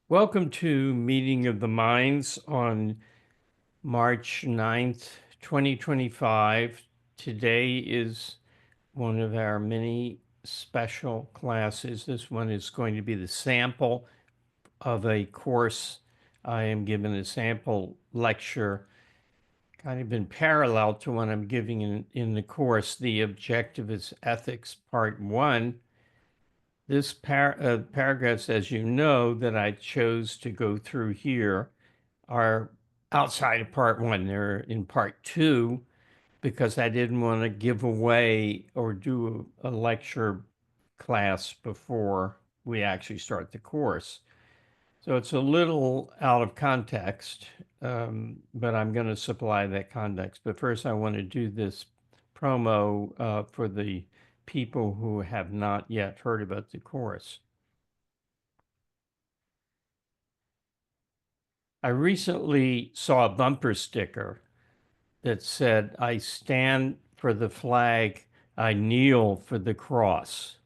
Welcome to Meeting of the Minds on March 9th, 2025. Today is one of our many special classes. This one is going to be the sample of a course. I am giving a sample lecture, kind of in parallel to what I'm giving in the course, the Objectivist Ethics Part 1. This paragraphs, as you know, that I chose to go through here are outside of part one. They're in part two because I didn't want to give away or do a lecture class before we actually start the course. So it's a little out of context, but I'm going to supply that context. But first, I want to do this promo for the people who have not yet heard about the course. I recently saw a bumper sticker that said, "I stand for the flag, I kneel for the cross."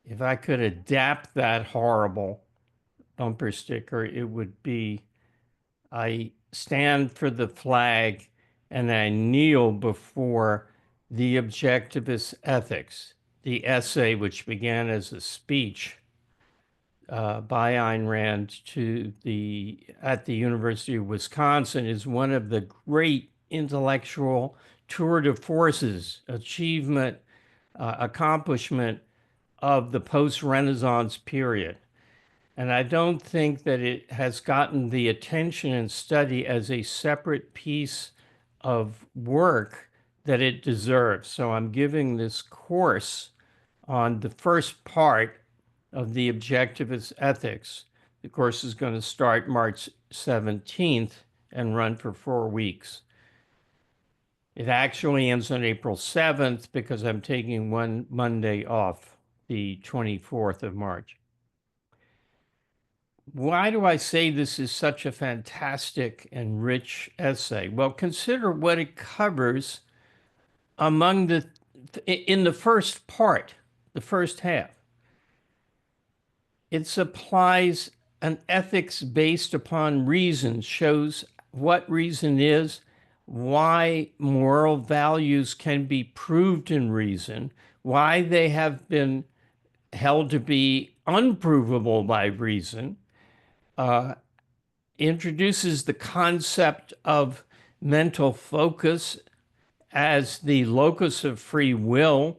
If I could adapt that horrible bumper sticker, it would be, "I stand for the flag and I kneel before the Objectivist Ethics," the essay which began as a speech by Ayn Rand at the University of Wisconsin, is one of the great intellectual tour de forces, achievement, accomplishment of the post-Renaissance period. And I don't think that it has gotten the attention and study as a separate piece of work that it deserves. So I'm giving this course on the first part of the Objectivist Ethics. The course is going to start March 17th and run for 4 weeks. It actually ends on April 7th because I'm taking one Monday off, the 24th of March. Why do I say this is such a fantastic and rich essay? Well, consider what it covers in the first part, the first half. It supplies an ethics based upon reason, shows what reason is, why moral values can be proved in reason, why they have been held to be unprovable by reason, introduces the concept of mental focus as the locus of free will,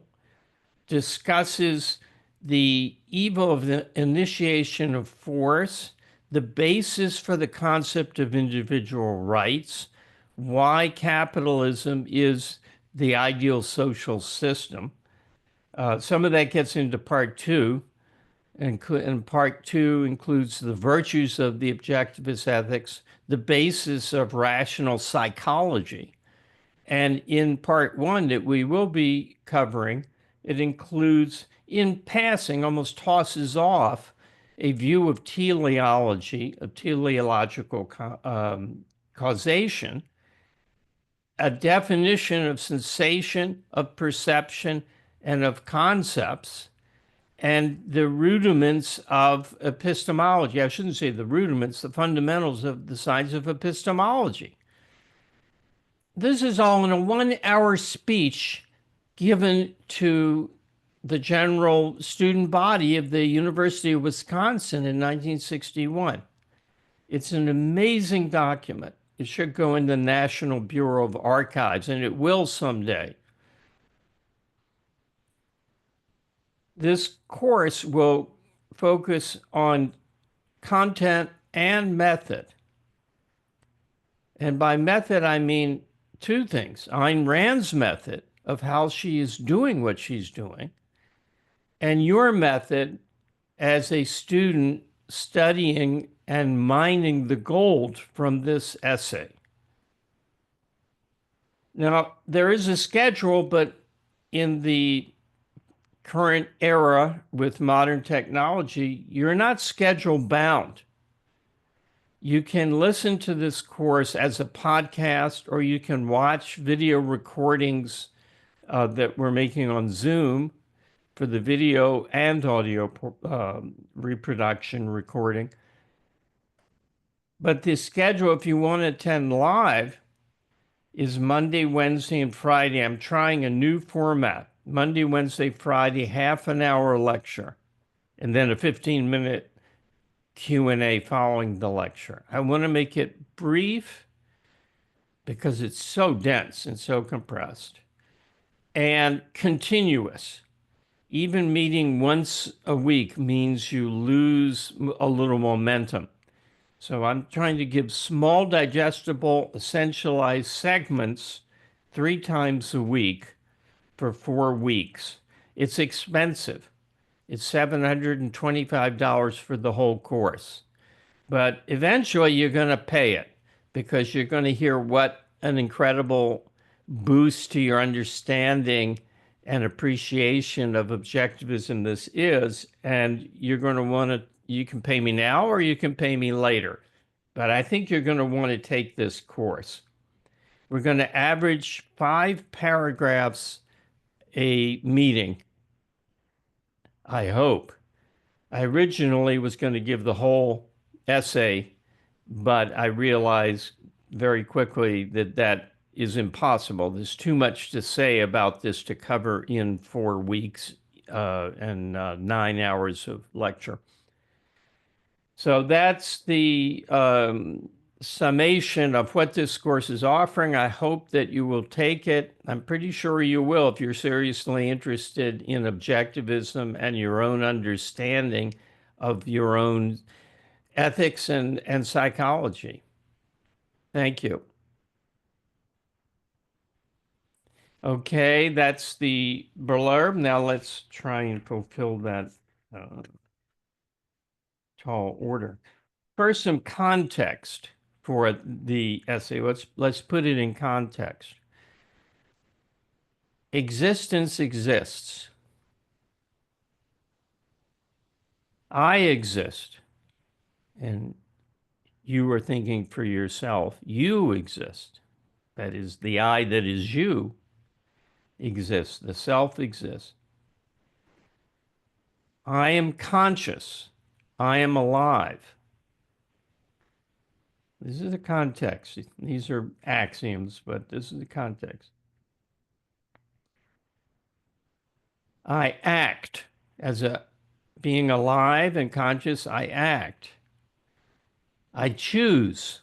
discusses the evil of the initiation of force, the basis for the concept of individual rights, why capitalism is the ideal social system. Some of that gets into part two, and part two includes the virtues of the objectivist ethics, the basis of rational psychology. And in part one that we will be covering, it includes, in passing, almost tosses off a view of teleology, of teleological causation, a definition of sensation, of perception, and of concepts, and the rudiments of epistemology. I shouldn't say the rudiments, the fundamentals of the science of epistemology. This is all in a 1-hour speech given to the general student body of the University of Wisconsin in 1961. It's an amazing document. It should go in the National Bureau of Archives, and it will someday. This course will focus on content and method. And by method, I mean two things: Ayn Rand's method of how she is doing what she's doing, and your method as a student studying and mining the gold from this essay. Now, there is a schedule, but in the current era with modern technology, you're not schedule bound. You can listen to this course as a podcast, or you can watch video recordings that we're making on Zoom for the video and audio reproduction recording. But the schedule, if you want to attend live, is Monday, Wednesday, and Friday. I'm trying a new format. Monday, Wednesday, Friday, half an hour lecture, and then a 15-minute Q&A following the lecture. I want to make it brief because it's so dense and so compressed, and continuous. Even meeting once a week means you lose a little momentum. So I'm trying to give small, digestible, essentialized segments 3 times a week for 4 weeks. It's expensive. It's $725 for the whole course. But eventually you're going to pay it because you're going to hear what an incredible boost to your understanding and appreciation of objectivism this is. And you're going to want to, you can pay me now or you can pay me later. But I think you're going to want to take this course. We're going to average 5 paragraphs a meeting, I hope. I originally was going to give the whole essay, but I realized very quickly that that is impossible. There's too much to say about this to cover in 4 weeks and 9 hours of lecture. So that's the summation of what this course is offering. I hope that you will take it. I'm pretty sure you will if you're seriously interested in objectivism and your own understanding of your own ethics and psychology. Thank you. Okay, that's the blurb. Now let's try and fulfill that tall order. First, some context for the essay. Let's put it in context. Existence exists. I exist. And you are thinking for yourself. You exist. That is, the I that is you exists. The self exists. I am conscious. I am alive. This is the context. These are axioms, but this is the context. I act. As a being alive and conscious, I act. I choose.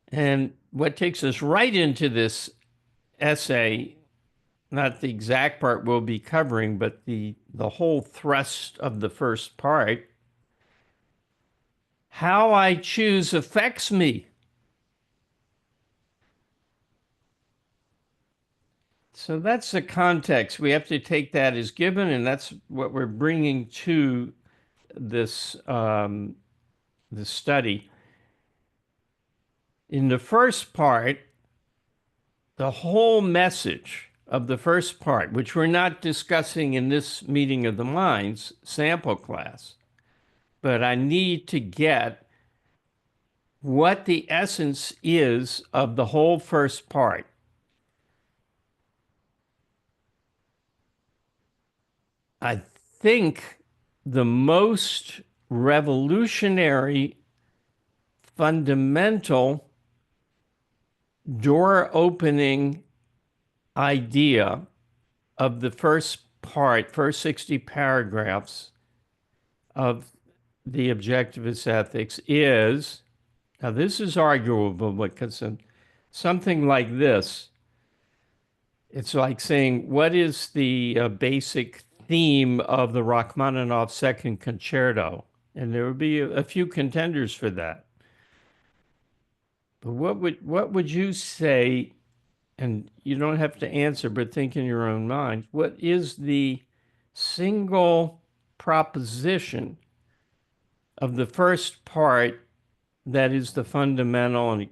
And what takes us right into this essay, not the exact part we'll be covering, but the whole thrust of the first part, how I choose affects me. So that's the context. We have to take that as given, and that's what we're bringing to this this study. In the first part, the whole message of the first part, which we're not discussing in this meeting of the minds sample class, but I need to get what the essence is of the whole first part. I think the most revolutionary, fundamental, door-opening idea of the first part, first 60 paragraphs of the Objectivist Ethics is, now this is arguable because something like this, it's like saying, what is the basic theme of the Rachmaninoff Second Concerto? And there would be a few contenders for that. But what would you say, and you don't have to answer, but think in your own mind, what is the single proposition of the first part that is the fundamental and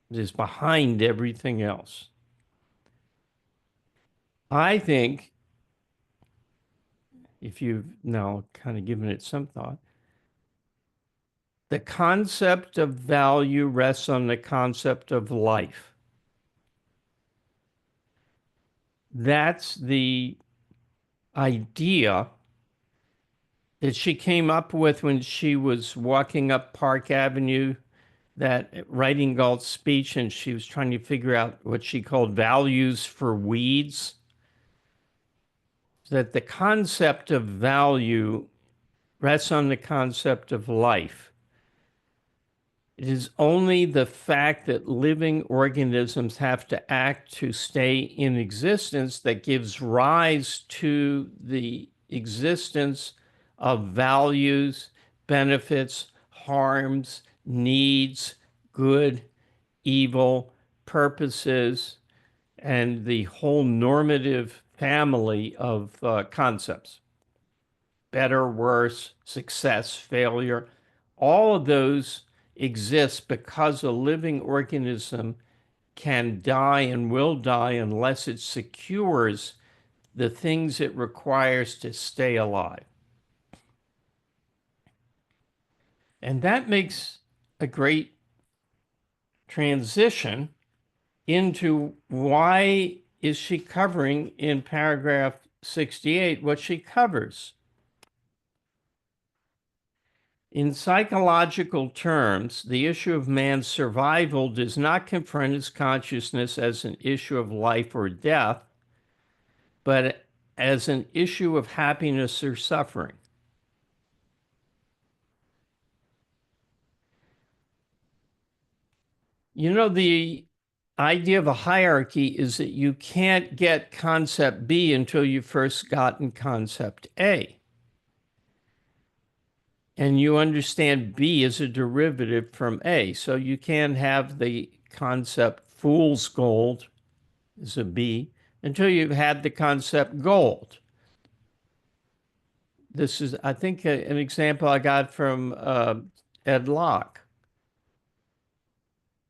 is behind everything else? I think, if you've now kind of given it some thought, the concept of value rests on the concept of life. that's the idea that she came up with when she was walking up Park Avenue, that writing Galt's speech, and she was trying to figure out what she called values for weeds. That the concept of value rests on the concept of life. It is only the fact that living organisms have to act to stay in existence that gives rise to the existence of values, benefits, harms, needs, good, evil, purposes, and the whole normative family of concepts. Better, worse, success, failure, all of those exist because a living organism can die and will die unless it secures the things it requires to stay alive. And that makes a great transition into why is she covering in paragraph 68 what she covers. In psychological terms, the issue of man's survival does not confront his consciousness as an issue of life or death, but as an issue of happiness or suffering. You know, the idea of a hierarchy is that you can't get concept B until you've first gotten concept A. And you understand B is a derivative from A. So you can't have the concept fool's gold is a B until you've had the concept gold. This is, I think, an example I got from Ed Locke.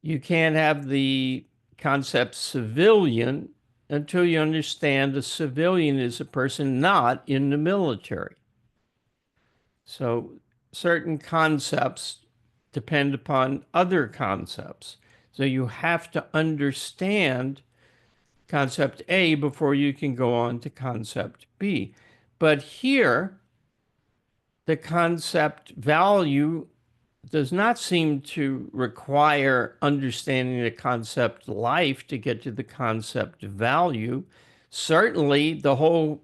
You can't have the concept civilian until you understand a civilian is a person not in the military. So certain concepts depend upon other concepts. So you have to understand concept A before you can go on to concept B. But here, the concept value does not seem to require understanding the concept life to get to the concept value. Certainly, the whole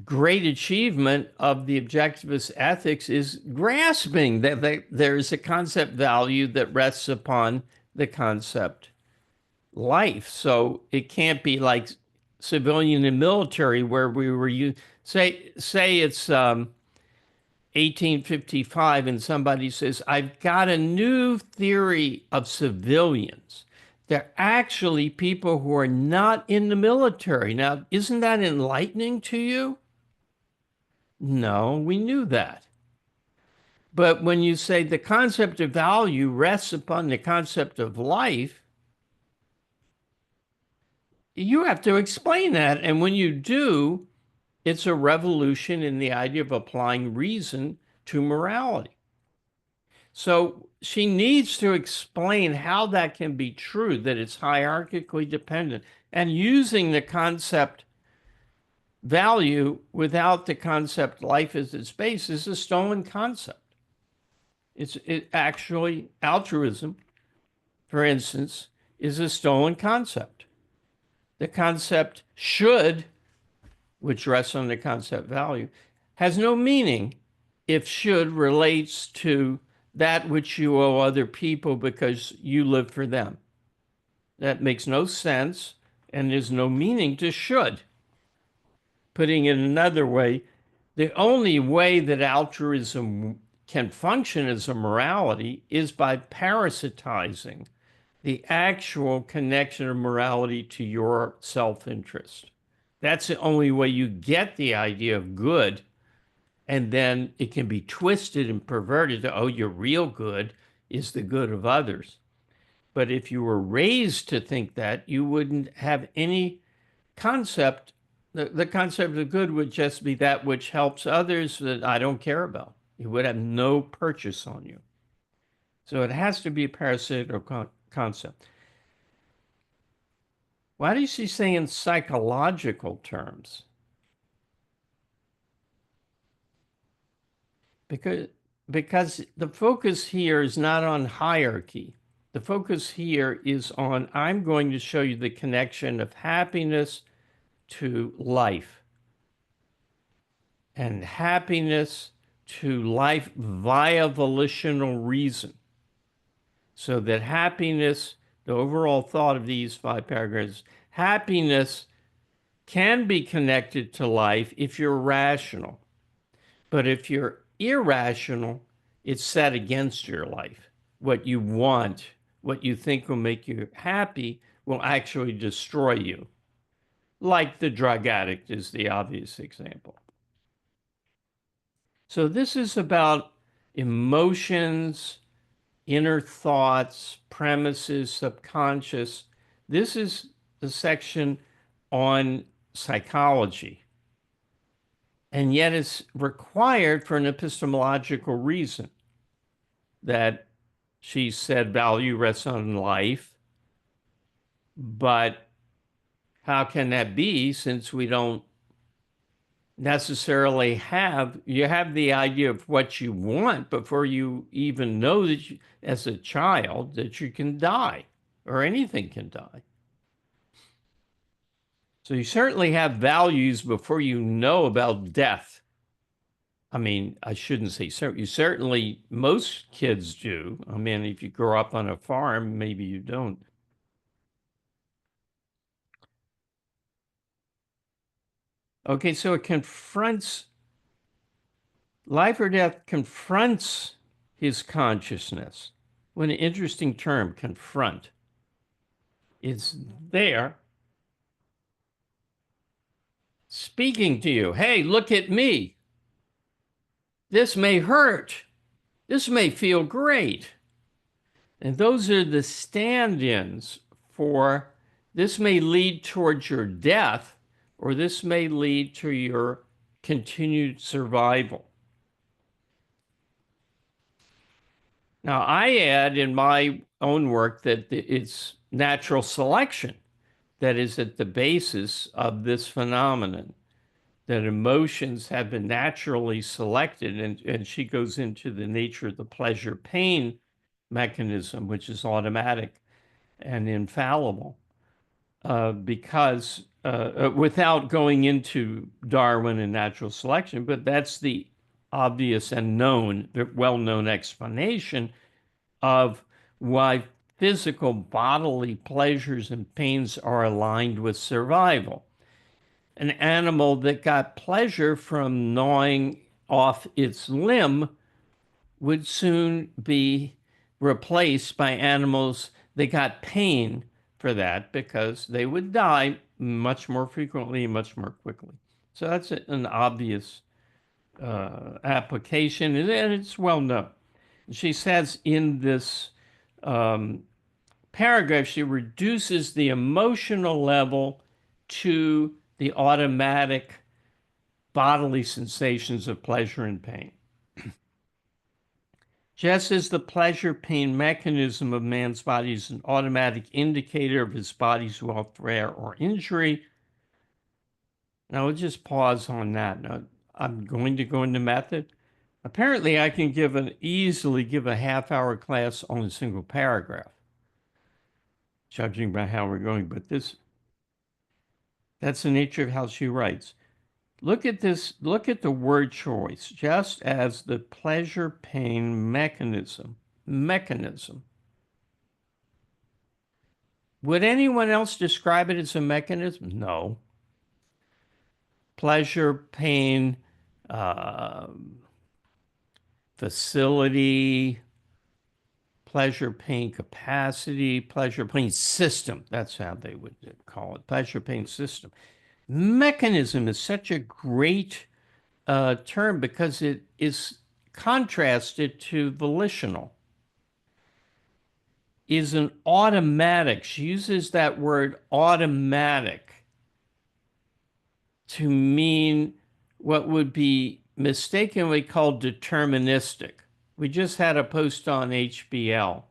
great achievement of the objectivist ethics is grasping that there is a concept value that rests upon the concept life. So it can't be like civilian and military where we were say it's 1855 and somebody says, I've got a new theory of civilians. They're actually people who are not in the military. Now, isn't that enlightening to you? No, we knew that. But when you say the concept of value rests upon the concept of life, you have to explain that. And when you do, it's a revolution in the idea of applying reason to morality. So she needs to explain how that can be true, that it's hierarchically dependent, and using the concept value without the concept life as its base is a stolen concept. It actually, altruism, for instance, is a stolen concept. The concept should, which rests on the concept value, has no meaning if should relates to that which you owe other people because you live for them. That makes no sense, and there's no meaning to should. Putting it another way, the only way that altruism can function as a morality is by parasitizing the actual connection of morality to your self-interest. That's the only way you get the idea of good, and then it can be twisted and perverted to, oh, your real good is the good of others. But if you were raised to think that, you wouldn't have any concept. The concept of good would just be that which helps others that I don't care about. It would have no purchase on you. So it has to be a parasitical concept. Why does she say in psychological terms? Because because the focus here is not on hierarchy. The focus here is on I'm going to show you the connection of happiness to life and happiness to life via volitional reason. So that happiness, the overall thought of these 5 paragraphs, happiness can be connected to life if you're rational. But if you're irrational, it's set against your life. What you want, what you think will make you happy, will actually destroy you. Like the drug addict is the obvious example. So this is about emotions, inner thoughts, premises, subconscious. This is the section on psychology. And yet it's required for an epistemological reason that she said value rests on life. But how can that be since we don't necessarily you have the idea of what you want before you even know that you, as a child, that you can die or anything can die. So you certainly have values before you know about death. I mean, I shouldn't say you certainly, most kids do. I mean, if you grow up on a farm, maybe you don't. Okay, so it confronts life or death confronts his consciousness. What an interesting term, confront. It's there speaking to you. Hey, look at me. This may hurt. This may feel great. And those are the stand-ins for this may lead towards your death, or this may lead to your continued survival. Now, I add in my own work that it's natural selection that is at the basis of this phenomenon, that emotions have been naturally selected. And she goes into the nature of the pleasure pain mechanism, which is automatic and infallible, because without going into Darwin and natural selection, but that's the obvious and known, well-known explanation of why physical bodily pleasures and pains are aligned with survival. An animal that got pleasure from gnawing off its limb would soon be replaced by animals that got pain for that because they would die much more frequently, much more quickly. So that's an obvious application, and it's well known. She says in this paragraph, she reduces the emotional level to the automatic bodily sensations of pleasure and pain. Just as the pleasure-pain mechanism of man's body is an automatic indicator of his body's welfare or injury. Now, we'll just pause on that. Now, I'm going to go into method. Apparently, I can easily give a half-hour class on a single paragraph, judging by how we're going. But that's the nature of how she writes. Look at this, look at the word choice, just as the pleasure-pain mechanism. Would anyone else describe it as a mechanism? No. Pleasure, pain, facility, pleasure, pain capacity, pleasure, pain system. That's how they would call it, pleasure, pain system. Mechanism is such a great term because it is contrasted to volitional. Is an automatic. She uses that word automatic to mean what would be mistakenly called deterministic. We just had a post on HBL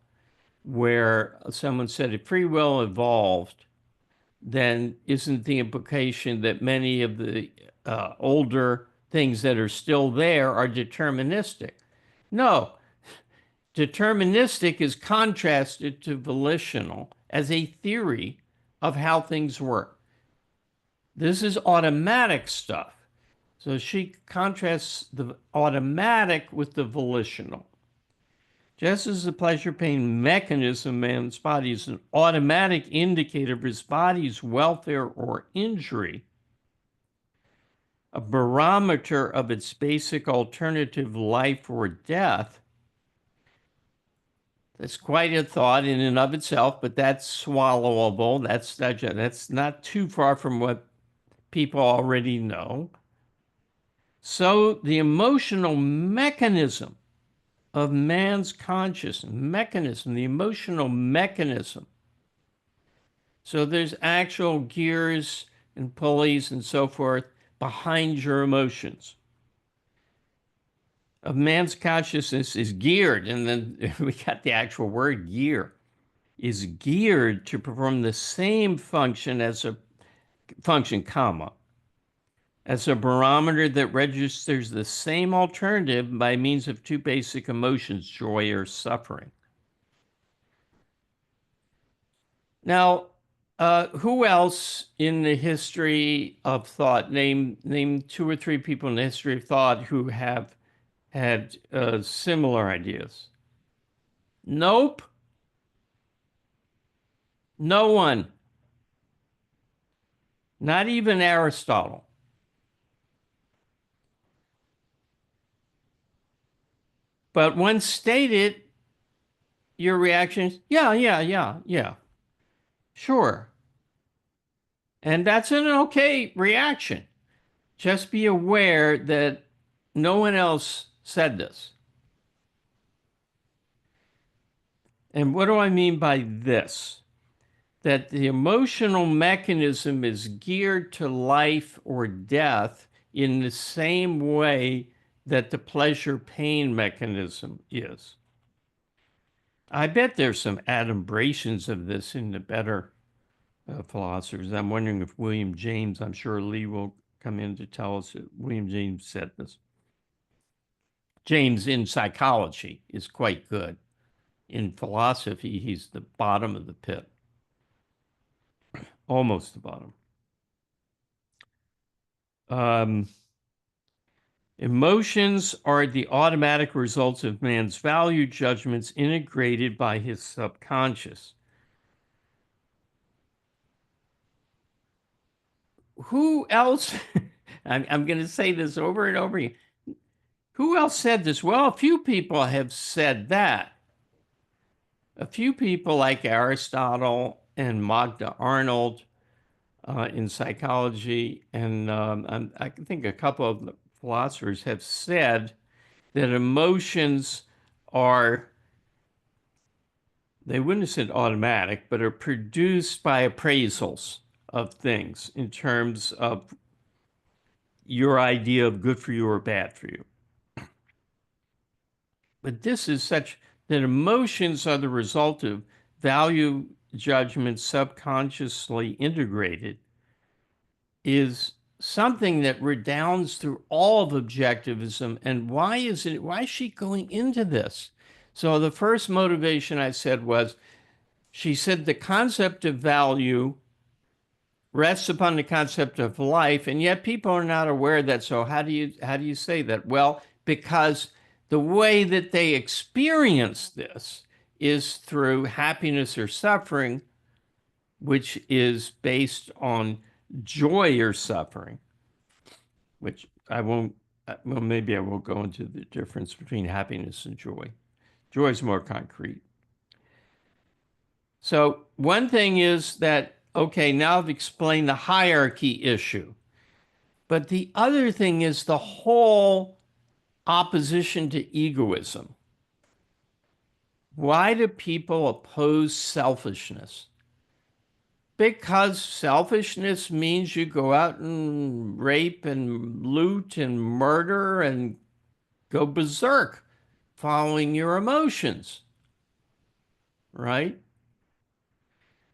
where someone said if free will evolved, then isn't the implication that many of the older things that are still there are deterministic? No, deterministic is contrasted to volitional as a theory of how things work. This is automatic stuff. So she contrasts the automatic with the volitional. Just as the pleasure-pain mechanism of man's body is an automatic indicator of his body's welfare or injury, a barometer of its basic alternative life or death, that's quite a thought in and of itself, but that's swallowable. That's not too far from what people already know. So the emotional mechanism of man's consciousness, the emotional mechanism. So there's actual gears and pulleys and so forth behind your emotions. Of man's consciousness is geared, and then we got the actual word gear, is geared to perform the same function as a function, comma, as a barometer that registers the same alternative by means of two basic emotions, joy or suffering. Now, who else in the history of thought, name two or three people in the history of thought who have had similar ideas? Nope. No one. Not even Aristotle. But when stated, your reaction is, yeah, sure. And that's an okay reaction. Just be aware that no one else said this. And what do I mean by this? That the emotional mechanism is geared to life or death in the same way that the pleasure-pain mechanism is. I bet there's some adumbrations of this in the better philosophers. I'm wondering if William James, I'm sure Lee will come in to tell us that William James said this. James in psychology is quite good. In philosophy, he's the bottom of the pit. Almost the bottom. Emotions are the automatic results of man's value judgments integrated by his subconscious. Who else? I'm going to say this over and over again. Who else said this? Well, a few people have said that. A few people like Aristotle and Magda Arnold in psychology, and I think a couple of philosophers have said that emotions are, they wouldn't have said automatic, but are produced by appraisals of things in terms of your idea of good for you or bad for you. But this is such that emotions are the result of value judgments subconsciously integrated is something that redounds through all of objectivism. And why is she going into this? So the first motivation I said was, she said the concept of value rests upon the concept of life, and yet people are not aware of that. So how do you say that? Well, because the way that they experience this is through happiness or suffering, which is based on joy or suffering, which I won't, well, maybe I will go into the difference between happiness and joy. Joy is more concrete. So one thing is that, okay, now I've explained the hierarchy issue. But the other thing is the whole opposition to egoism. Why do people oppose selfishness? Because selfishness means you go out and rape and loot and murder and go berserk following your emotions, right?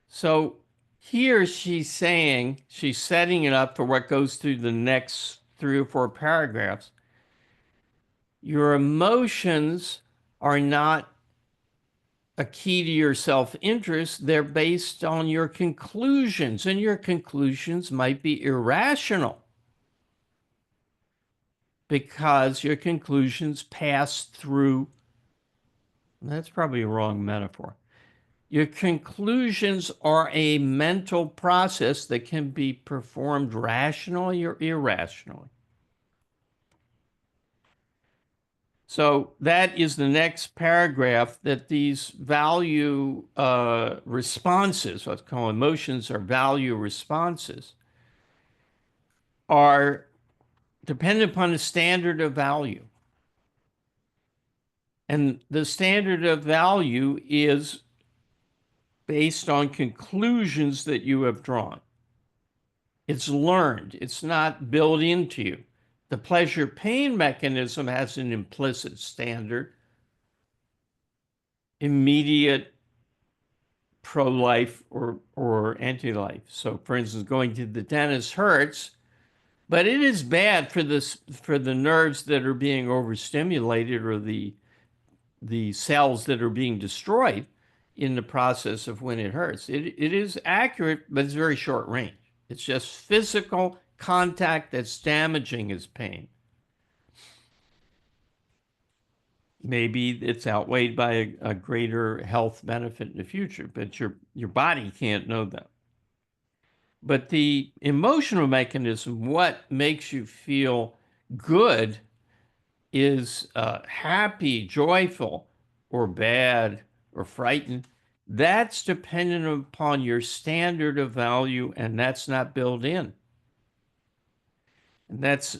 So Here she's saying, she's setting it up for what goes through the next 3 or 4 paragraphs. Your emotions are not a key to your self-interest. They're based on your conclusions, and your conclusions might be irrational because your conclusions pass through. That's probably a wrong metaphor. Your conclusions are a mental process that can be performed rationally or irrationally. So that is the next paragraph, that these value responses, what's called emotions or value responses, are dependent upon a standard of value. And the standard of value is based on conclusions that you have drawn. It's learned. It's not built into you. The pleasure-pain mechanism has an implicit standard, immediate, pro-life or anti-life. So, for instance, going to the dentist hurts, but it is bad for the nerves that are being overstimulated, or the cells that are being destroyed in the process of when it hurts. It is accurate, but it's very short range. It's just physical contact that's damaging his pain. Maybe it's outweighed by a greater health benefit in the future, but your body can't know that. But the emotional mechanism, what makes you feel good, is happy, joyful, or bad, or frightened. That's dependent upon your standard of value, and that's not built in. And that's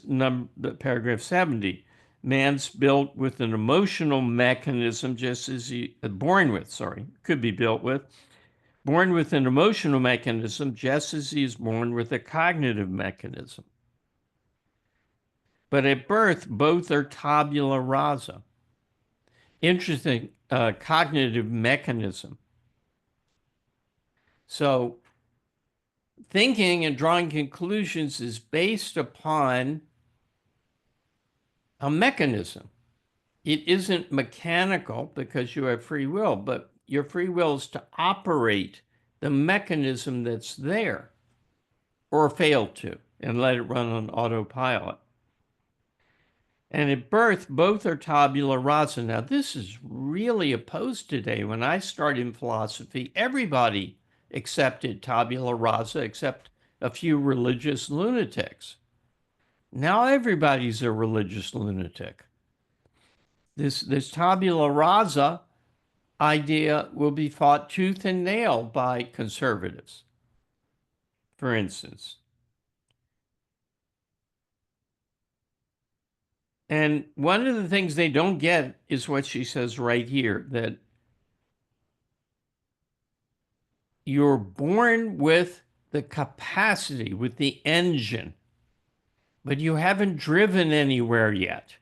paragraph 70. Man's built with an emotional mechanism, just as he born with, could be built with, born with an emotional mechanism, just as he is born with a cognitive mechanism. But at birth, both are tabula rasa. Interesting cognitive mechanism. So thinking and drawing conclusions is based upon a mechanism. It isn't mechanical because you have free will, but your free will is to operate the mechanism that's there, or fail to, and let it run on autopilot. And at birth, both are tabula rasa. Now, this is really opposed today. When I started in philosophy, everybody accepted tabula rasa except a few religious lunatics. Now everybody's a religious lunatic. This tabula rasa idea will be fought tooth and nail by conservatives, for instance. And one of the things they don't get is what she says right here, that you're born with the capacity, with the engine, but you haven't driven anywhere yet.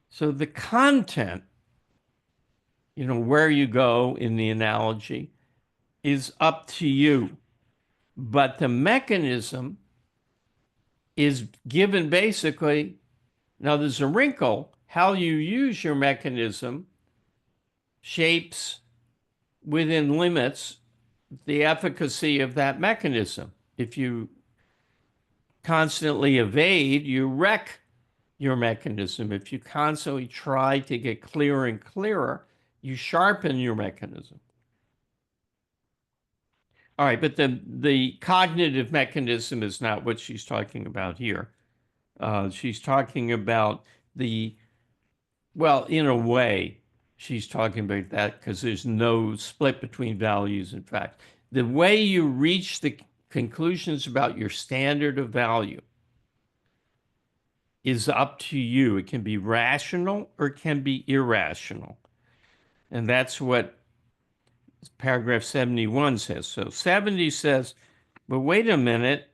So the content, where you go in the analogy, is up to you. But the mechanism is given basically. Now there's a wrinkle. How you use your mechanism shapes, within limits, the efficacy of that mechanism. If you constantly evade, you wreck your mechanism. If you constantly try to get clearer and clearer, you sharpen your mechanism. All right, but the cognitive mechanism is not what she's talking about here. She's talking about well, in a way, she's talking about that because there's no split between values and facts. The way you reach the conclusions about your standard of value is up to you. It can be rational or it can be irrational. And that's what paragraph 71 says. So 70 says, but wait a minute.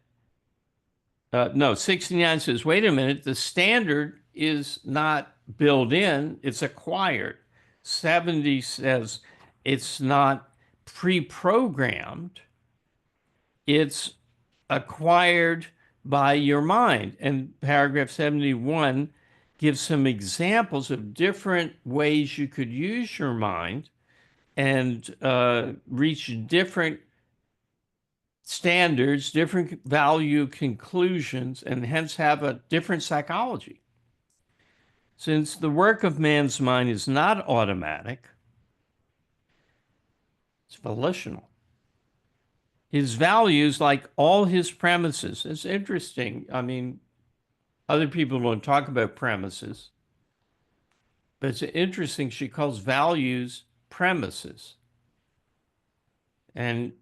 No, 69 says, wait a minute, the standard is not built in, it's acquired. 70 says it's not pre-programmed. It's acquired by your mind. And paragraph 71 gives some examples of different ways you could use your mind and reach different standards, different value conclusions, and hence have a different psychology. Since the work of man's mind is not automatic, it's volitional. His values, like all his premises, it's interesting. I mean, other people don't talk about premises, but it's interesting. She calls values premises. And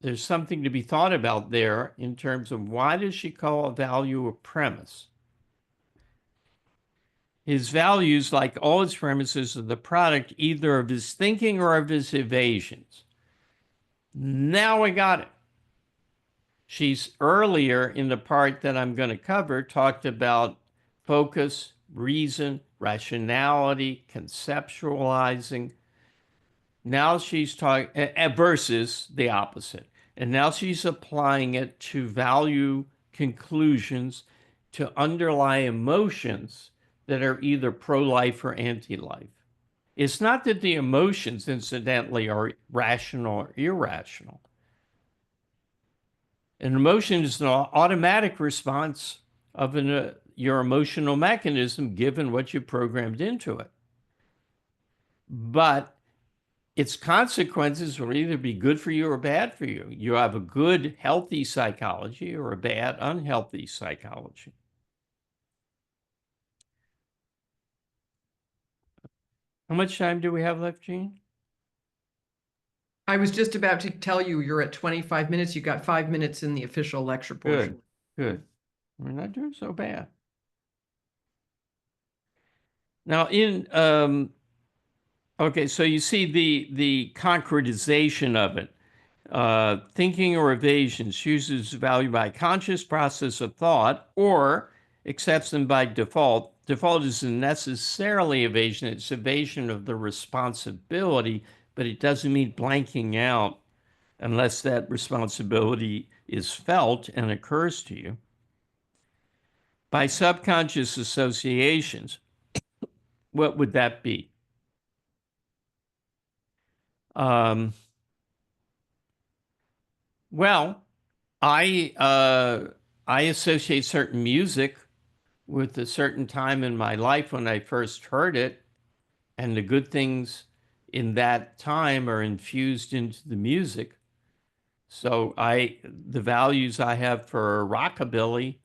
there's something to be thought about there in terms of why does she call a value a premise? His values, like all his premises, are the product either of his thinking or of his evasions. Now I got it. She's earlier in the part that I'm going to cover talked about focus, reason, rationality, conceptualizing. Now she's talking versus the opposite. And now she's applying it to value conclusions to underlie emotions that are either pro-life or anti-life. It's not that the emotions, incidentally, are rational or irrational. An emotion is an automatic response of your emotional mechanism given what you programmed into it. But its consequences will either be good for you or bad for you. You have a good, healthy psychology or a bad, unhealthy psychology. How much time do we have left, Jean? I was just about to tell you you're at 25 minutes. You got 5 minutes in the official lecture portion. Good. We're not doing so bad. Now, okay, so you see the concretization of it. Thinking or evasions uses value by conscious process of thought or accepts them by default. Default isn't necessarily evasion. It's evasion of the responsibility, but it doesn't mean blanking out unless that responsibility is felt and occurs to you. By subconscious associations, what would that be? Well, I associate certain music with a certain time in my life when I first heard it, and the good things in that time are infused into the music. So the values I have for rockabilly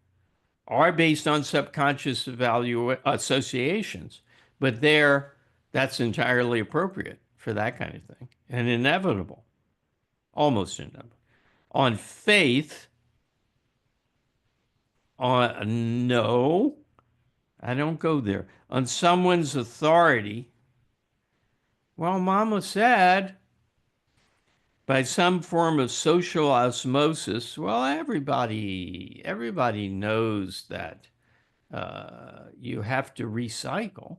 are based on subconscious value associations, but that's entirely appropriate for that kind of thing and inevitable, almost inevitable. On faith, no, I don't go there. On someone's authority, well, Mama said, by some form of social osmosis, well, everybody knows that you have to recycle.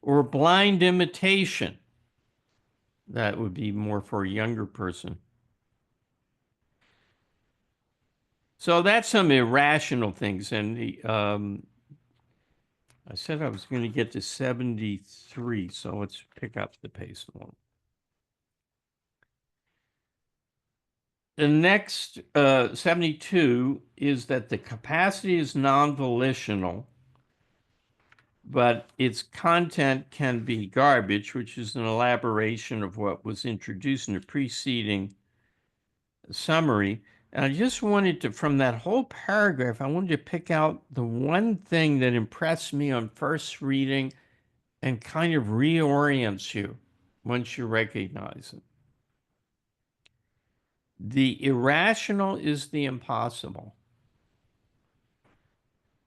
Or blind imitation, that would be more for a younger person. So that's some irrational things. And I said I was going to get to 73, so let's pick up the pace a little. The next 72 is that the capacity is non-volitional, but its content can be garbage, which is an elaboration of what was introduced in the preceding summary. And I just wanted to, from that whole paragraph, I wanted to pick out the one thing that impressed me on first reading and kind of reorients you once you recognize it. The irrational is the impossible.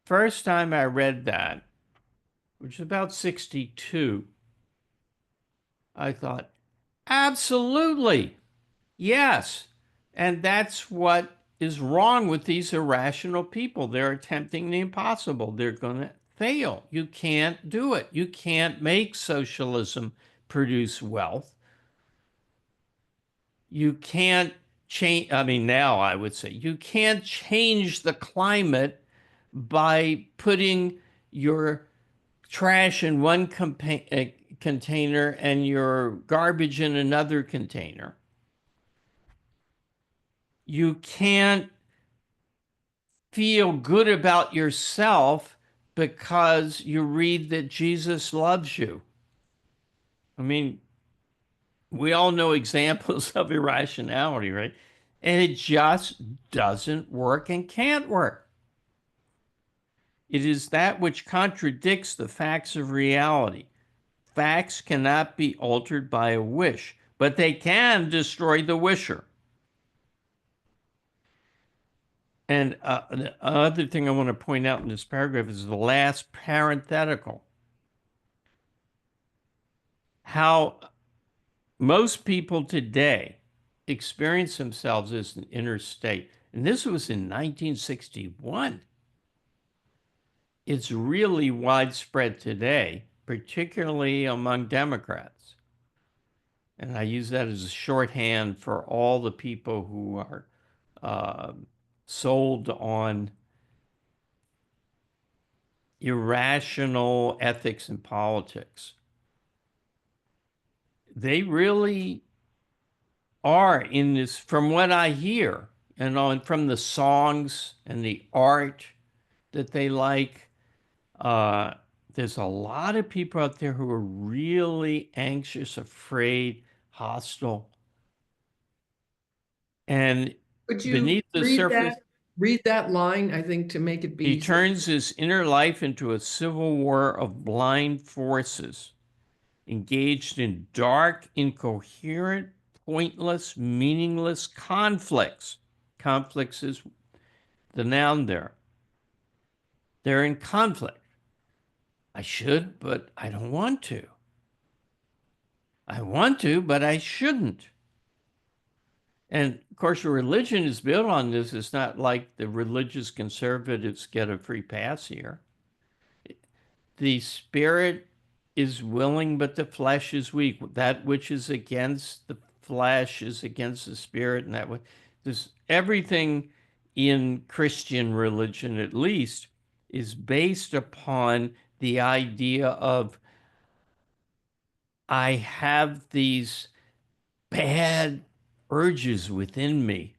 First time I read that, which is about 62, I thought, absolutely, yes. And that's what is wrong with these irrational people. They're attempting the impossible. They're going to fail. You can't do it. You can't make socialism produce wealth. You can't change, I mean, now I would say you can't change the climate by putting your trash in one container and your garbage in another container. You can't feel good about yourself because you read that Jesus loves you. I mean, we all know examples of irrationality, right? And it just doesn't work and can't work. It is that which contradicts the facts of reality. Facts cannot be altered by a wish, but they can destroy the wisher. And the other thing I want to point out in this paragraph is the last parenthetical. How most people today experience themselves as an inner state. And this was in 1961. It's really widespread today, particularly among Democrats. And I use that as a shorthand for all the people who are sold on irrational ethics and politics. They really are in this, from what I hear, and from the songs and the art that they like. There's a lot of people out there who are really anxious, afraid, hostile. And Could you beneath the surface, read that line, I think, to make it he be turns his inner life into a civil war of blind forces, engaged in dark, incoherent, pointless, meaningless conflicts. Conflicts is the noun there. They're in conflict. I should, but I don't want to. I want to, but I shouldn't. And of course, religion is built on this. It's not like the religious conservatives get a free pass here. The spirit is willing, but the flesh is weak. That which is against the flesh is against the spirit, and that way, there's everything in Christian religion, at least, is based upon the idea of I have these bad urges within me,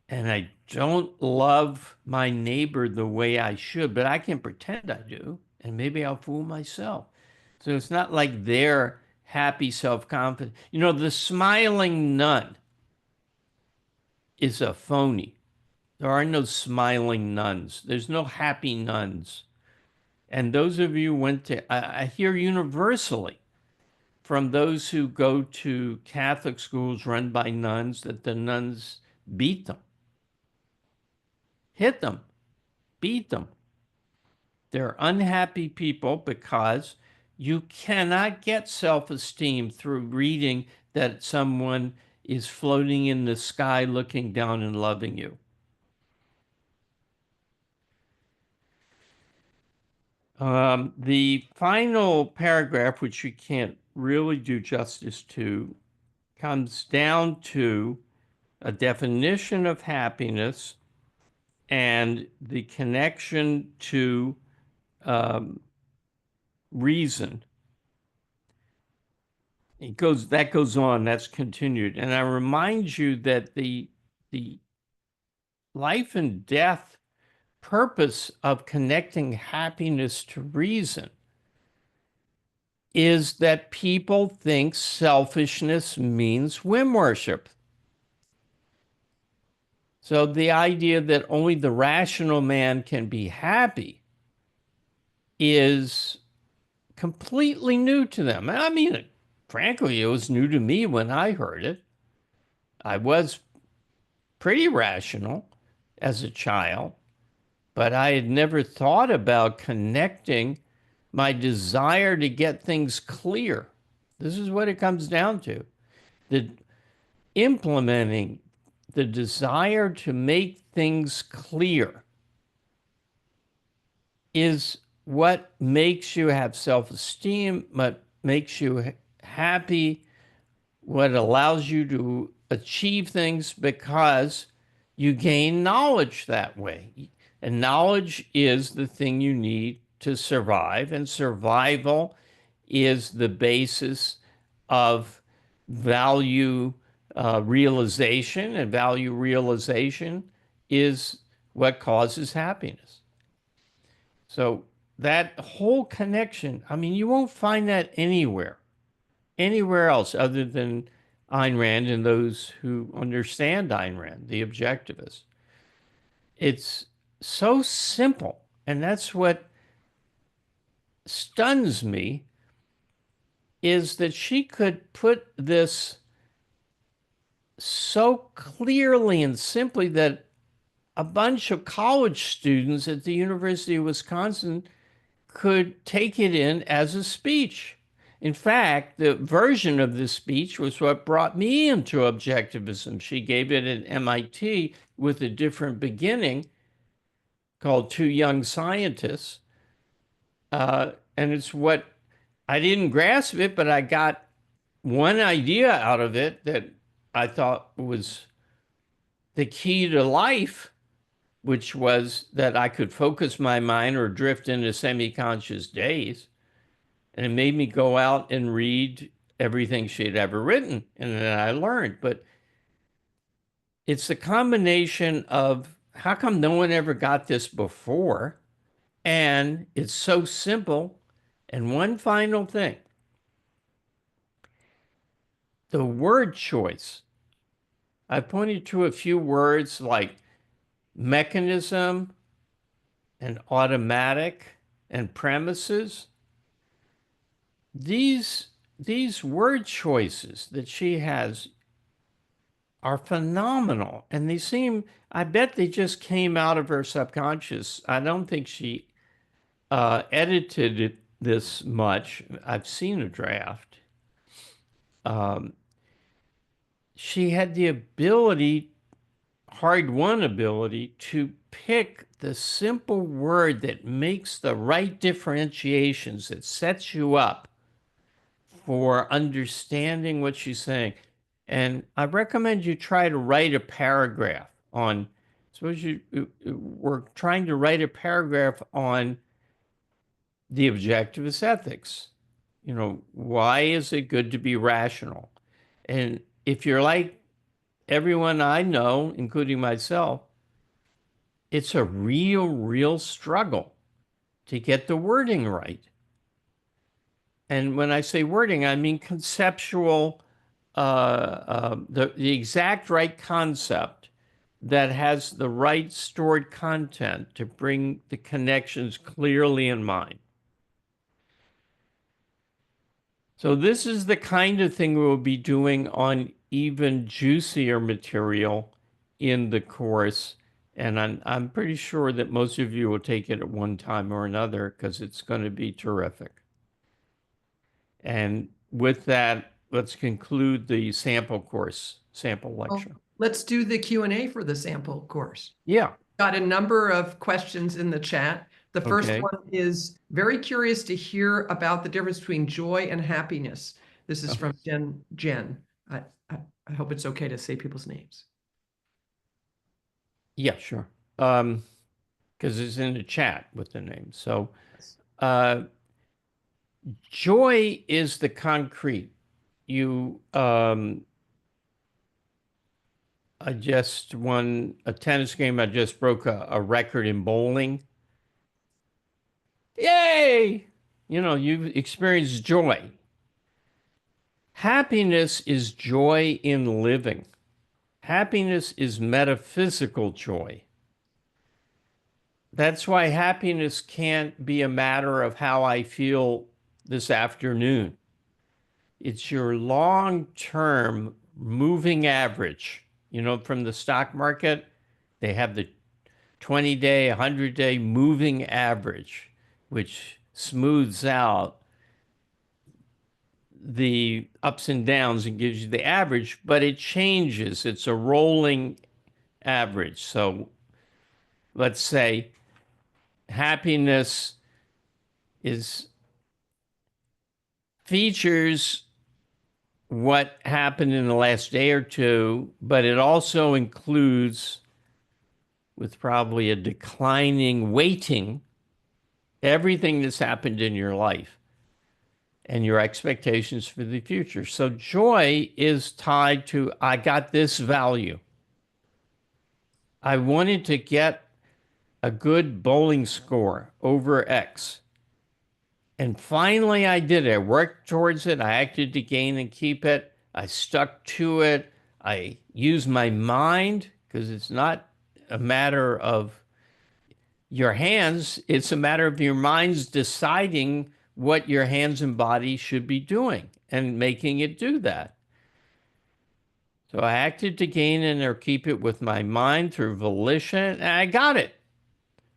and I don't love my neighbor the way I should, but I can pretend I do, and maybe I'll fool myself. So it's not like they're happy, self-confident. You know, the smiling nun is a phony. There are no smiling nuns. There's no happy nuns. And those of you who went to, I hear universally from those who go to Catholic schools run by nuns that the nuns beat them, hit them, beat them. They're unhappy people because you cannot get self-esteem through reading that someone is floating in the sky looking down and loving you. The final paragraph, which you can't really do justice to, comes down to a definition of happiness and the connection to reason. That goes on, that's continued. And I remind you that the life and death purpose of connecting happiness to reason is that people think selfishness means whim worship. So the idea that only the rational man can be happy is completely new to them. I mean, frankly, it was new to me when I heard it. I was pretty rational as a child, but I had never thought about connecting my desire to get things clear. This is what it comes down to. The implementing the desire to make things clear is what makes you have self-esteem, what makes you happy, what allows you to achieve things because you gain knowledge that way. And knowledge is the thing you need to survive, and survival is the basis of value realization, and value realization is what causes happiness. So that whole connection, I mean, you won't find that anywhere else other than Ayn Rand and those who understand Ayn Rand, the objectivists. It's so simple. And that's what stuns me is that she could put this so clearly and simply that a bunch of college students at the University of Wisconsin could take it in as a speech. In fact, the version of this speech was what brought me into objectivism. She gave it at MIT with a different beginning called Two Young Scientists. And it's what I didn't grasp it, but I got one idea out of it that I thought was the key to life, which was that I could focus my mind or drift into semi-conscious days. And it made me go out and read everything she had ever written. And then I learned. But it's the combination of how come no one ever got this before? And it's so simple. And one final thing, the word choice. I pointed to a few words like mechanism and automatic and premises. These word choices that she has are phenomenal, and they seem, I bet they just came out of her subconscious. I don't think she edited it this much. I've seen a draft. Um, she had the ability, hard-won ability, to pick the simple word that makes the right differentiations, that sets you up for understanding what she's saying. And I recommend you try to write a paragraph on, suppose you were trying to write a paragraph on the objectivist ethics. You know, why is it good to be rational? And if you're like everyone I know, including myself, it's a real struggle to get the wording right. And when I say wording, I mean conceptual, the exact right concept that has the right stored content to bring the connections clearly in mind. So this is the kind of thing we'll be doing on even juicier material in the course. And I'm pretty sure that most of you will take it at one time or another because it's going to be terrific. And with that, let's conclude the sample course, sample lecture. Well, let's do the Q&A for the sample course. Yeah. Got a number of questions in the chat. The first Okay. one is very curious to hear about the difference between joy and happiness. This is from Jen. I hope it's okay to say people's names. Yeah, sure. Because it's in the chat with the name. So joy is the concrete. You I just won a tennis game. I just broke a record in bowling. Yay! You know, you've experienced joy. Happiness is joy in living. Happiness is metaphysical joy. That's why happiness can't be a matter of how I feel this afternoon. It's your long-term moving average. You know, from the stock market, they have the 20-day, 100-day moving average, which smooths out the ups and downs and gives you the average, but it changes. It's a rolling average. So let's say happiness is features what happened in the last day or two, but it also includes, with probably a declining weighting, everything that's happened in your life and your expectations for the future. So joy is tied to, I got this value. I wanted to get a good bowling score over X. And finally, I did it. I worked towards it. I acted to gain and keep it. I stuck to it. I used my mind because it's not a matter of your hands, it's a matter of your mind's deciding what your hands and body should be doing and making it do that. So I acted to gain and or keep it with my mind through volition, and I got it.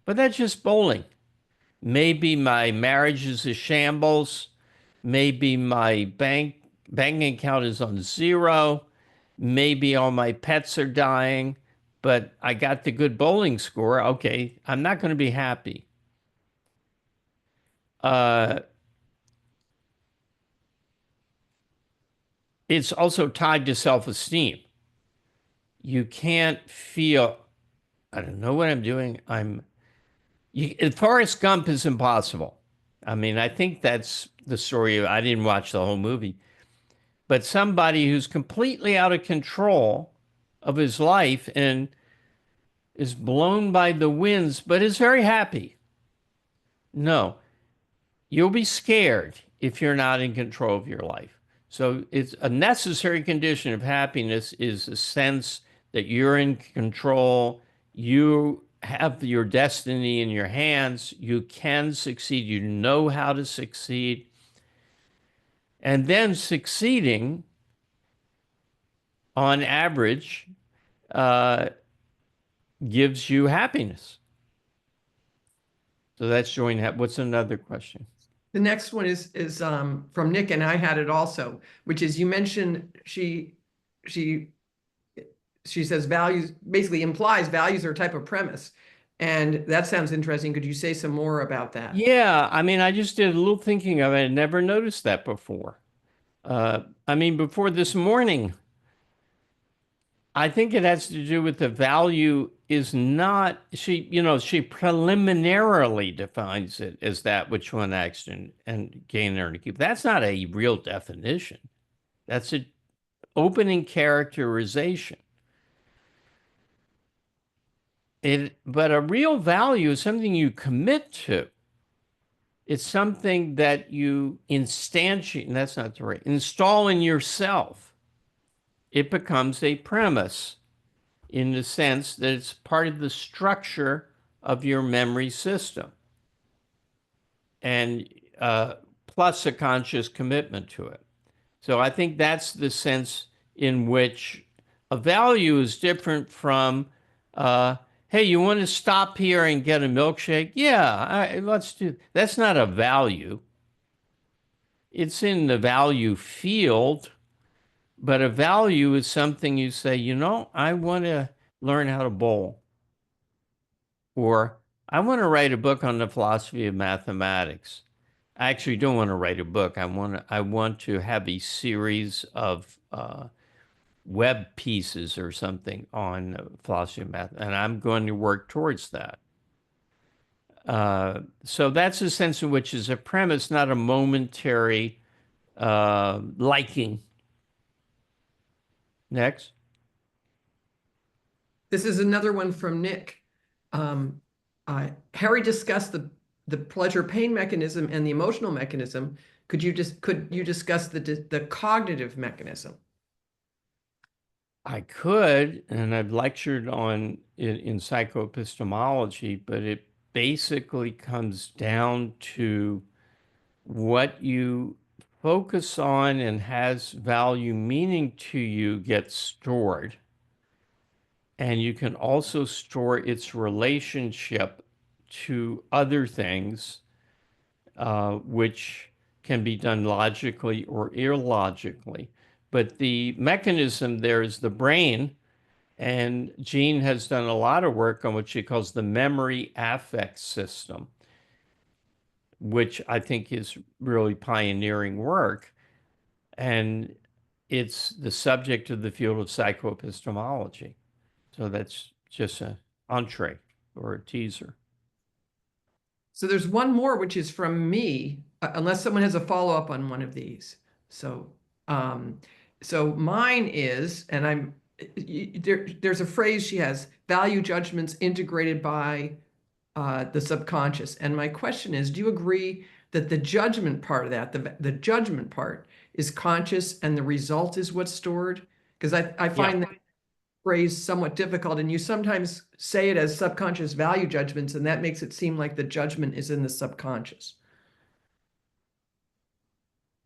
But that's just bowling. Maybe my marriage is a shambles. Maybe my bank account is on zero. Maybe all my pets are dying, but I got the good bowling score. Okay, I'm not going to be happy. Uh, it's also tied to self-esteem. You can't feel, I don't know what I'm doing. Forrest Gump is impossible. I mean, I think that's the story. I didn't watch the whole movie, but somebody who's completely out of control of his life and is blown by the winds, but is very happy. No, you'll be scared if you're not in control of your life. So it's a necessary condition of happiness is a sense that you're in control. You have your destiny in your hands. You can succeed. You know how to succeed. And then succeeding on average uh, gives you happiness. So that's join. What's another question? The next one is from Nick, and I had it also, which is you mentioned she says values basically implies values are a type of premise. And that sounds interesting. Could you say some more about that? Yeah, I mean, I just did a little thinking of it. I never noticed that before. I mean, before this morning, I think it has to do with the value is not, she preliminarily defines it as that which one acts and gain or to keep. That's not a real definition. That's an opening characterization. But a real value is something you commit to. It's something that you instantiate, and that's not the right, install in yourself. It becomes a premise in the sense that it's part of the structure of your memory system and plus a conscious commitment to it. So I think that's the sense in which a value is different from, hey, you want to stop here and get a milkshake? Yeah, let's do. That's not a value. It's in the value field, but a value is something you say, I want to learn how to bowl, or I want to write a book on the philosophy of mathematics. I actually don't want to write a book. I want to have a series of web pieces or something on philosophy of math, and I'm going to work towards that. So that's a sense in which is a premise, not a momentary liking. Next. This is another one from Nick. Um, Harry discussed the pleasure pain mechanism and the emotional mechanism. Could you discuss the cognitive mechanism? I could, and I've lectured on it in psychoepistemology, but it basically comes down to what you focus on and has value meaning to you gets stored. And you can also store its relationship to other things, which can be done logically or illogically. But the mechanism there is the brain. And Jean has done a lot of work on what she calls the memory affect system, which I think is really pioneering work. And it's the subject of the field of psychoepistemology. So that's just an entree or a teaser. So there's one more, which is from me, unless someone has a follow-up on one of these. So, um, so mine is, and there's a phrase she has, value judgments integrated by the subconscious. And my question is, do you agree that the judgment part of that, the judgment part is conscious and the result is what's stored? Because I find that phrase somewhat difficult, and you sometimes say it as subconscious value judgments, and that makes it seem like the judgment is in the subconscious.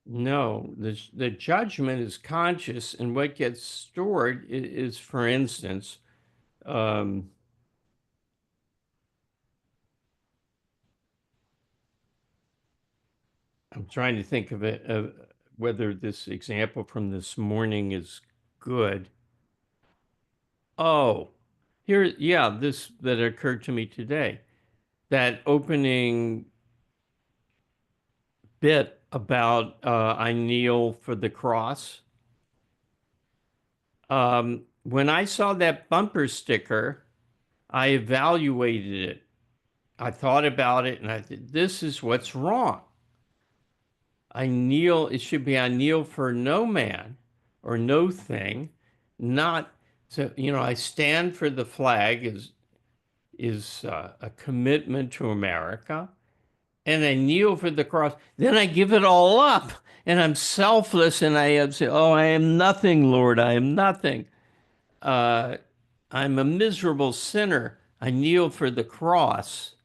No, the judgment is conscious, and what gets stored is for instance, um, I'm trying to think of it, whether this example from this morning is good. Oh, here, yeah, this that occurred to me today. That opening bit about I kneel for the cross. When I saw that bumper sticker, I evaluated it. I thought about it and I said, this is what's wrong. I kneel, it should be I kneel for no man or no thing, not so, I stand for the flag is a commitment to America, and I kneel for the cross. Then I give it all up, and I'm selfless, and I say, "Oh, I am nothing, Lord. I am nothing. Uh, I'm a miserable sinner. I kneel for the cross."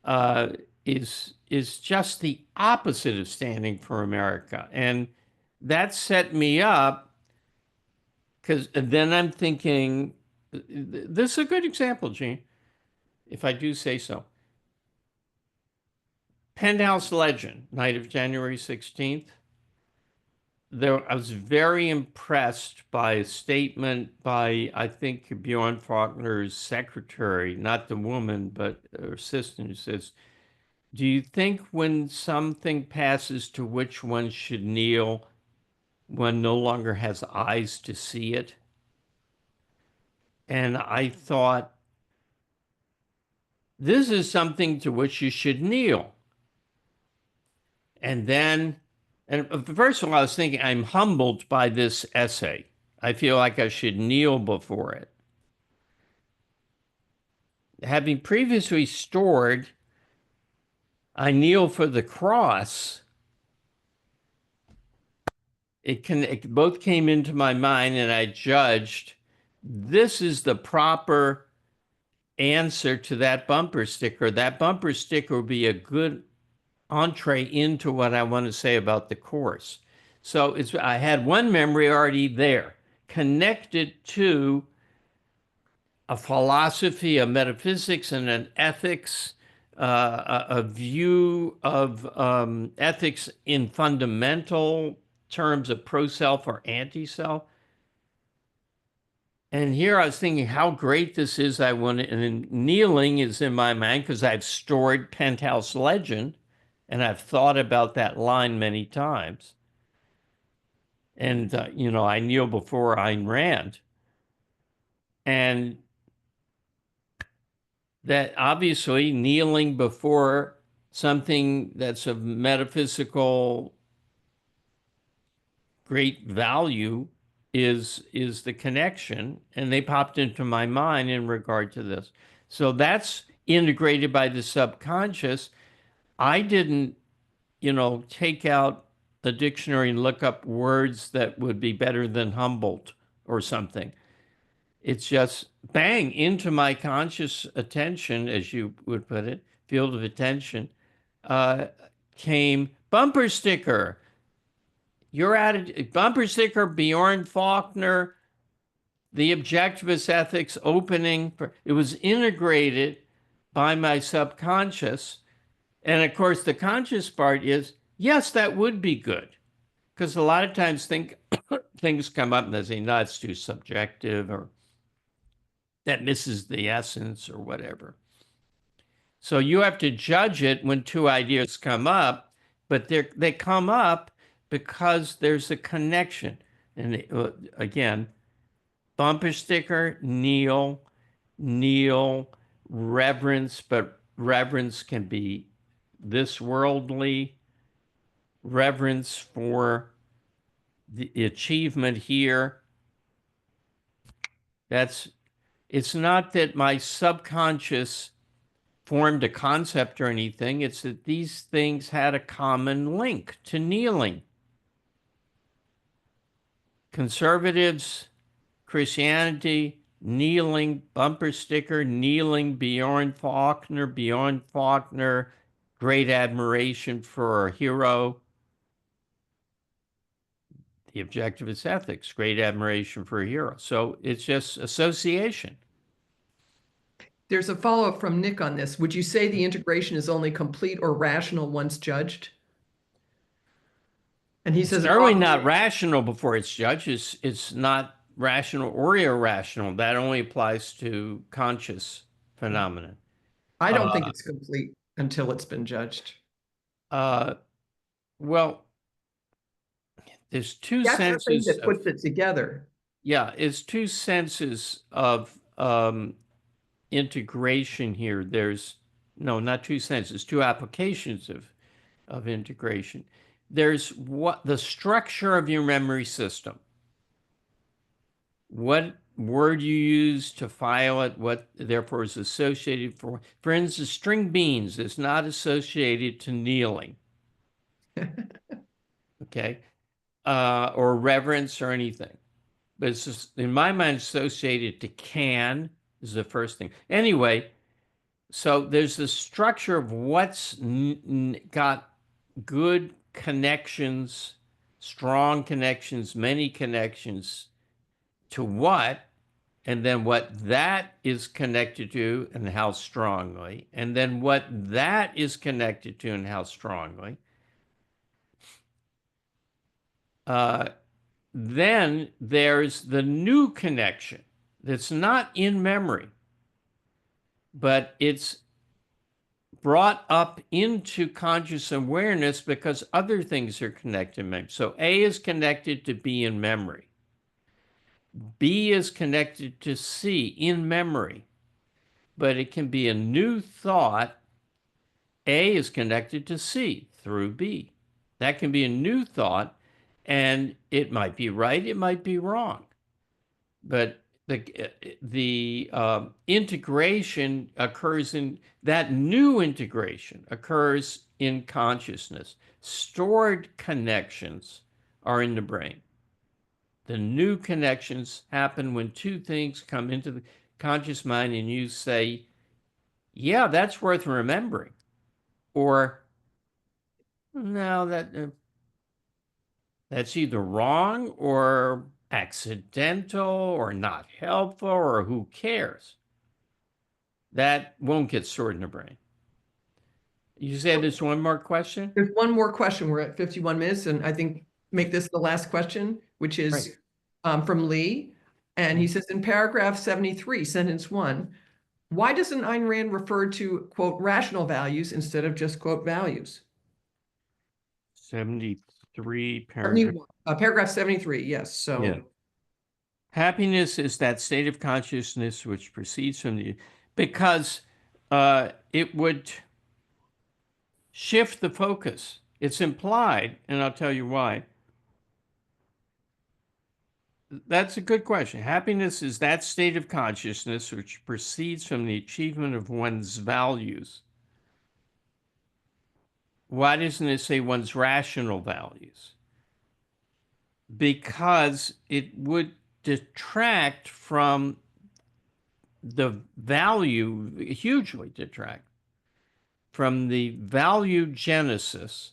Uh, is just the opposite of standing for America, and that set me up because then I'm thinking, this is a good example, Gene, if I do say so. Penthouse Legend, night of January 16th. I was very impressed by a statement by, I think, Bjorn Faulkner's secretary, not the woman, but her assistant, who says, do you think when something passes to which one should kneel, one no longer has eyes to see it? And I thought, this is something to which you should kneel. And then, and first of all, I was thinking, I'm humbled by this essay. I feel like I should kneel before it. Having previously stored, I kneel for the cross. It both came into my mind, and I judged this is the proper answer to that bumper sticker. That bumper sticker would be a good entree into what I want to say about the course. So I had one memory already there, connected to a philosophy, a metaphysics, and an ethics, a view of ethics in fundamental terms of pro-self or anti-self. And here I was thinking how great this is. And kneeling is in my mind because I've stored Penthouse Legend, and I've thought about that line many times. And, I kneel before Ayn Rand. And that obviously kneeling before something that's of metaphysical great value is the connection. And they popped into my mind in regard to this. So that's integrated by the subconscious. I didn't, take out the dictionary and look up words that would be better than Humboldt or something. It's just bang into my conscious attention, as you would put it, field of attention, came bumper sticker. You're at a bumper sticker, Bjorn Faulkner, the Objectivist Ethics opening. It was integrated by my subconscious. And of course, the conscious part is, yes, that would be good. Because a lot of times things come up and they say, no, it's too subjective, or that misses the essence, or whatever. So you have to judge it when two ideas come up, but they come up because there's a connection. And again, bumper sticker, kneel, kneel, reverence, but reverence can be this worldly reverence for the achievement here. It's not that my subconscious formed a concept or anything. It's that these things had a common link to kneeling. Conservatives, Christianity, kneeling, bumper sticker, kneeling, Bjorn Faulkner, great admiration for a hero. The Objectivist Ethics, great admiration for a hero. So it's just association. There's a follow-up from Nick on this. Would you say the integration is only complete or rational once judged? And he It's says, certainly not rational before it's judged. It's not rational or irrational. That only applies to conscious phenomena. I don't think Uh, it's complete until it's been judged. uh, well, there's two That's the thing senses that of, puts it together. yeah, it's two senses of integration here. There's, no, not two senses, two applications of integration. There's what the structure of your memory system. What word you use to file it, what therefore is associated for instance, string beans is not associated to kneeling, okay, or reverence or anything. But it's just, in my mind, associated to can is the first thing. Anyway, so there's the structure of what's got good connections, strong connections, many connections to what, and then what that is connected to and how strongly, and then what that is connected to and how strongly. Then there's the new connection that's not in memory, but it's brought up into conscious awareness because other things are connected in memory. So A is connected to B in memory. B is connected to C in memory, but it can be a new thought. A is connected to C through B. That can be a new thought, and it might be right, it might be wrong. But the integration occurs in that new integration occurs in consciousness. Stored connections are in the brain. The new connections happen when two things come into the conscious mind and you say, yeah, that's worth remembering. Or, no, that's either wrong or accidental or not helpful or who cares. That won't get stored in the brain. You said there's one more question? There's one more question. We're at 51 minutes, and I think make this the last question, which is from Lee. And he says, in paragraph 73, sentence 1, why doesn't Ayn Rand refer to, quote, rational values instead of just, quote, values? 73 paragraph. Paragraph 73, yes. So Yeah. Happiness is that state of consciousness which proceeds from the, because it would shift the focus. It's implied, and I'll tell you why. That's a good question. Happiness is that state of consciousness which proceeds from the achievement of one's values. Why doesn't it say one's rational values? Because it would detract from the value, hugely detract from the value genesis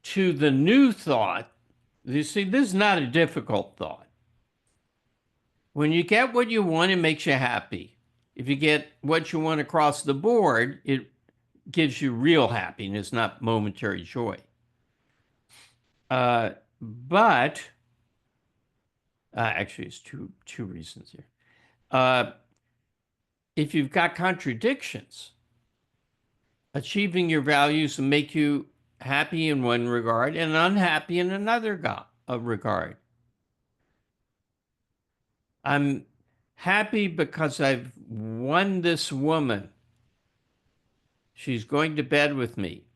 to the new thought. You see, this is not a difficult thought. When you get what you want, it makes you happy. If you get what you want across the board, it gives you real happiness, not momentary joy. But actually, it's two reasons here. If you've got contradictions, achieving your values will make you happy in one regard and unhappy in another regard. I'm happy because I've won this woman. She's going to bed with me.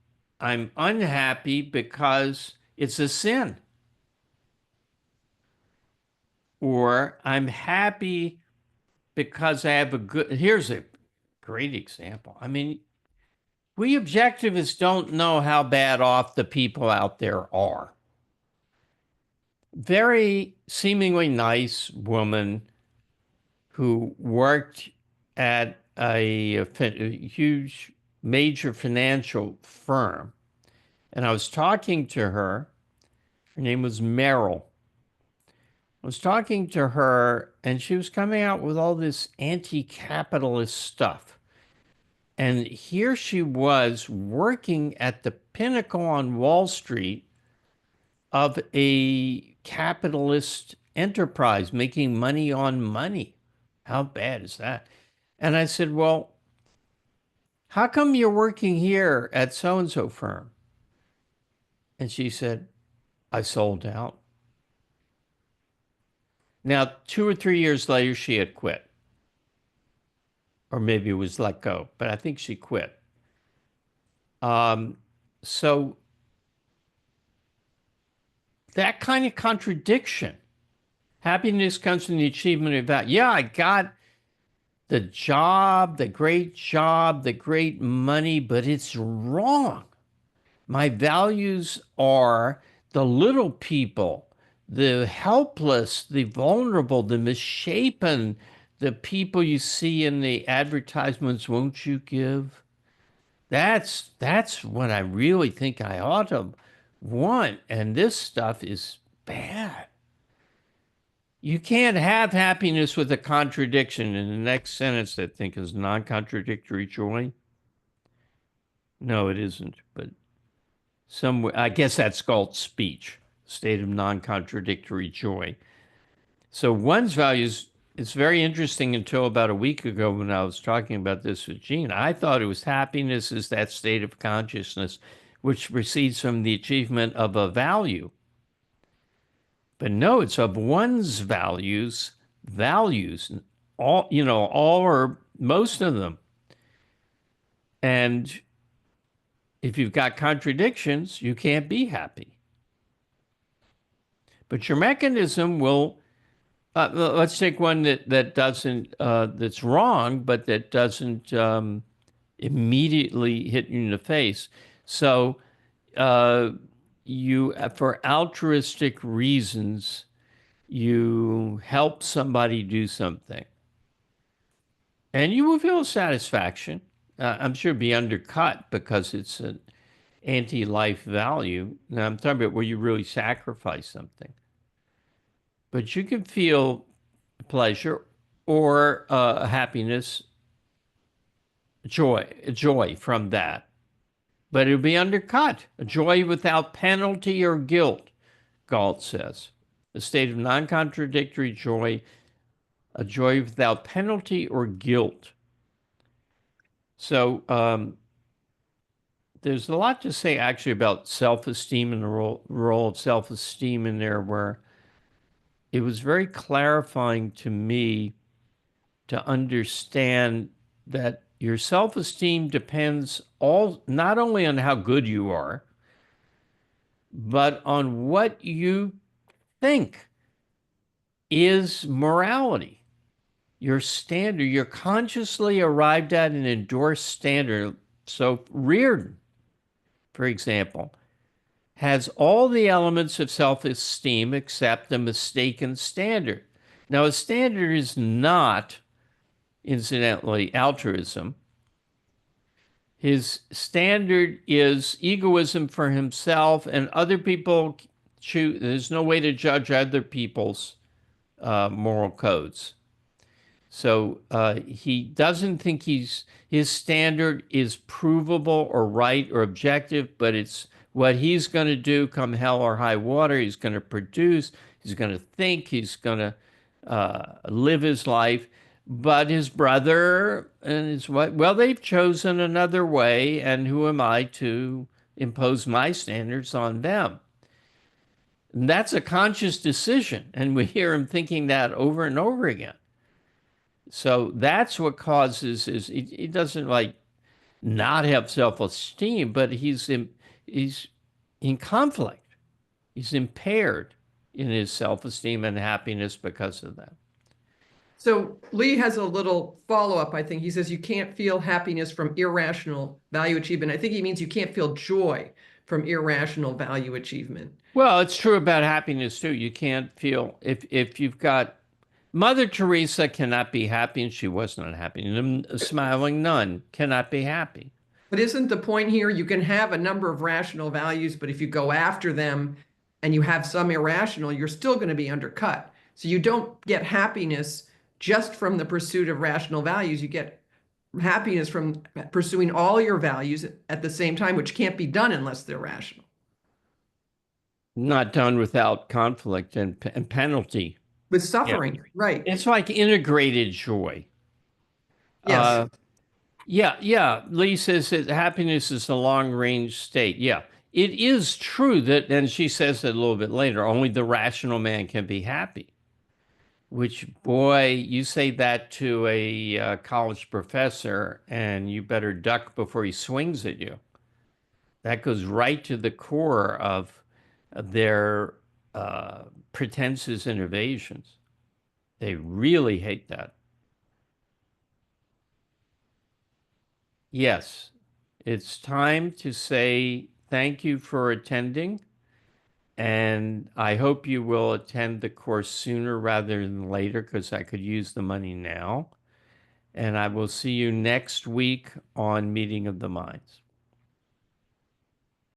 I'm unhappy because it's a sin. Or I'm happy because I have a good, here's a great example. I mean, we objectivists don't know how bad off the people out there are. Very seemingly nice woman who worked at a huge major financial firm. And I was talking to her. Her name was Merrill. I was talking to her, and she was coming out with all this anti-capitalist stuff. And here she was working at the pinnacle on Wall Street of a capitalist enterprise, making money on money. How bad is that? And I said, well, how come you're working here at so-and-so firm? And she said, I sold out. Now, 2 or 3 years later, she had quit. Or maybe it was let go, but I think she quit. So that kind of contradiction, happiness comes from the achievement of that. Yeah, I got the job, the great money, but it's wrong. My values are the little people, the helpless, the vulnerable, the misshapen, the people you see in the advertisements, won't you give? That's what I really think I ought to want. And this stuff is bad. You can't have happiness with a contradiction in the next sentence that I think is non-contradictory joy. No, it isn't. But somewhere, I guess that's called speech, state of non-contradictory joy. So one's values, it's very interesting until about a week ago when I was talking about this with Gene. I thought it was happiness is that state of consciousness which proceeds from the achievement of a value. But no, it's of one's values, all, all or most of them. And if you've got contradictions, you can't be happy. But your mechanism will, let's take one that doesn't, that's wrong, but that doesn't immediately hit you in the face. So you, for altruistic reasons, you help somebody do something. And you will feel satisfaction. I'm sure it'd be undercut because it's an anti-life value. Now I'm talking about where you really sacrifice something. But you can feel pleasure or happiness, joy from that. But it'll be undercut. A joy without penalty or guilt, Galt says. A state of non-contradictory joy, a joy without penalty or guilt. So there's a lot to say actually about self-esteem and the role of self-esteem in there, where it was very clarifying to me to understand that your self-esteem depends not only on how good you are, but on what you think is morality, your standard, your consciously arrived at and endorsed standard. So Reardon, for example, has all the elements of self-esteem except a mistaken standard. Now, a standard is not, incidentally, altruism. His standard is egoism for himself, and other people choose. There's no way to judge other people's moral codes. So he doesn't think his standard is provable or right or objective, but it's what he's going to do come hell or high water. He's going to produce, he's going to think, he's going to live his life. But his brother and his wife, well, they've chosen another way, and who am I to impose my standards on them? And that's a conscious decision. And we hear him thinking that over and over again. So that's what causes is he doesn't like not have self-esteem, but he's in conflict. He's impaired in his self-esteem and happiness because of that. So Lee has a little follow-up, I think. He says you can't feel happiness from irrational value achievement. I think he means you can't feel joy from irrational value achievement. Well, it's true about happiness too. You can't feel if you've got Mother Teresa cannot be happy, and she was not happy. And a smiling nun cannot be happy. But isn't the point here you can have a number of rational values, but if you go after them and you have some irrational, you're still going to be undercut. So you don't get happiness just from the pursuit of rational values. You get happiness from pursuing all your values at the same time, which can't be done unless they're rational. Not done without conflict and penalty. With Yeah. suffering, right? It's like integrated joy. Yes. Yeah. Lee says that happiness is a long-range state. Yeah, it is true that, and she says it a little bit later, only the rational man can be happy. Which, boy, you say that to a college professor, and you better duck before he swings at you. That goes right to the core of their pretenses and evasions. They really hate that. Yes, it's time to say thank you for attending, and I hope you will attend the course sooner rather than later because I could use the money now. And I will see you next week on Meeting of the Minds.